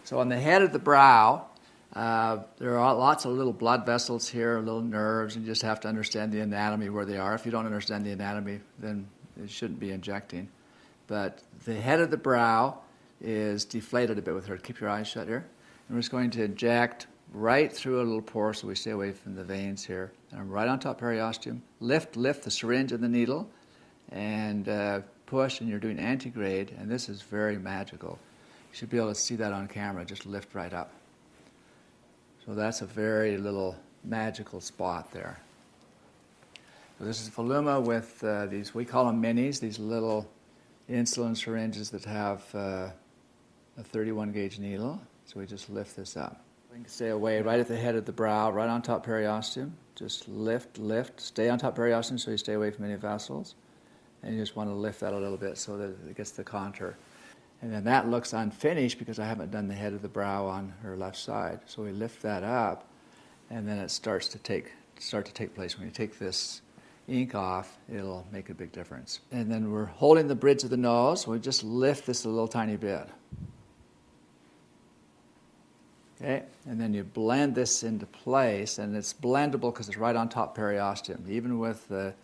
So on the head of the brow, there are lots of little blood vessels here, little nerves, and you just have to understand the anatomy where they are. If you don't understand the anatomy, then you shouldn't be injecting. But the head of the brow is deflated a bit with her. Keep your eyes shut here. And we're just going to inject right through a little pore so we stay away from the veins here. And I'm right on top periosteum. Lift the syringe and the needle, and push, and you're doing antegrade, and this is very magical. You should be able to see that on camera. Just lift right up. So that's a very little magical spot there. So this is Voluma with these, we call them minis, these little insulin syringes that have a 31 gauge needle. So we just lift this up. We can stay away right at the head of the brow, right on top periosteum. Just lift, stay on top periosteum so you stay away from any vessels. And you just want to lift that a little bit so that it gets the contour. And then that looks unfinished because I haven't done the head of the brow on her left side. So we lift that up, and then it starts to take place. When you take this ink off, it'll make a big difference. And then we're holding the bridge of the nose. We just lift this a little tiny bit. Okay, and then you blend this into place, and it's blendable because it's right on top periosteum. Even with the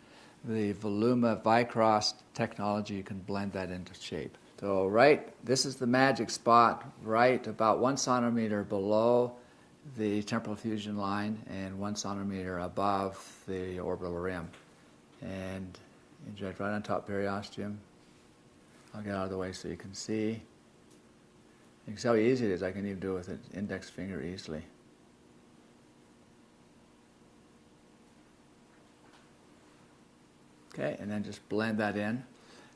Voluma Vycross technology, you can blend that into shape. So this is the magic spot, right about 1 centimeter below the temporal fusion line and 1 centimeter above the orbital rim. And inject right on top periosteum. I'll get out of the way so you can see. You can see how easy it is. I can even do it with an index finger easily. Okay, and then just blend that in.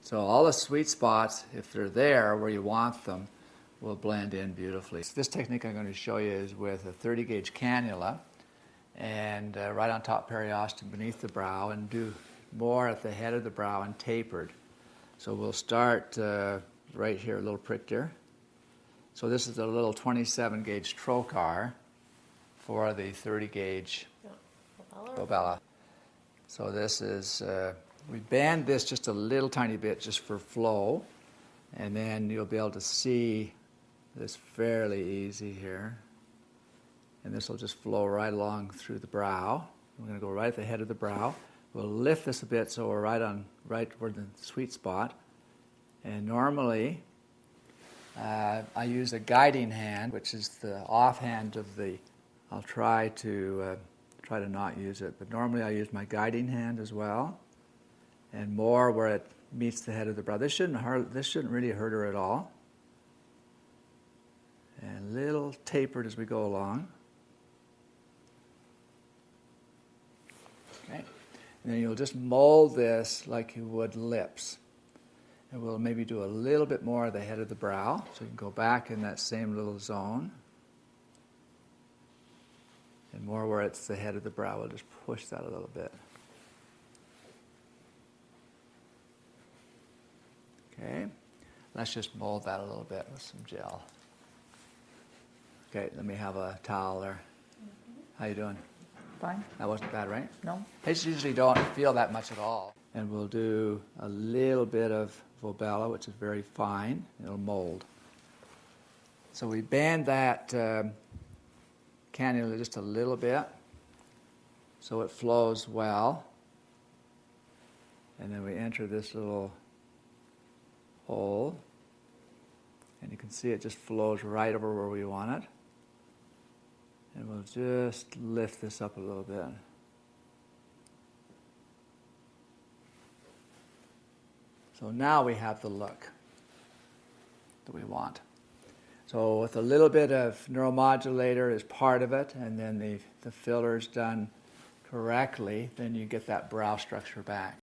So all the sweet spots, if they're there where you want them, will blend in beautifully. So this technique I'm going to show you is with a 30 gauge cannula, and right on top periosteum beneath the brow, and do more at the head of the brow and tapered. So we'll start right here, a little prick here. So this is a little 27 gauge trocar for the 30 gauge Volbella. So this is, we band this just a little tiny bit just for flow, and then you'll be able to see this fairly easy here. And this will just flow right along through the brow. We're going to go right at the head of the brow. We'll lift this a bit so we're right where the sweet spot. And normally, I use a guiding hand, which is the offhand of the, I'll try to not use it, but normally I use my guiding hand as well, and more where it meets the head of the brow. This shouldn't really hurt her at all. And little tapered as we go along. Okay. And then you'll just mold this like you would lips. And we'll maybe do a little bit more of the head of the brow, so you can go back in that same little zone. And more where it's the head of the brow, we'll just push that a little bit. Okay, let's just mold that a little bit with some gel. Okay, let me have a towel there. How you doing? Fine. That wasn't bad, right? No. Patients usually don't feel that much at all. And we'll do a little bit of Volbella, which is very fine. It'll mold. So we band that cannula just a little bit so it flows well. And then we enter this little hole. And you can see it just flows right over where we want it. And we'll just lift this up a little bit. So now we have the look that we want. So with a little bit of neuromodulator is part of it, and then the filler is done correctly, then you get that brow structure back.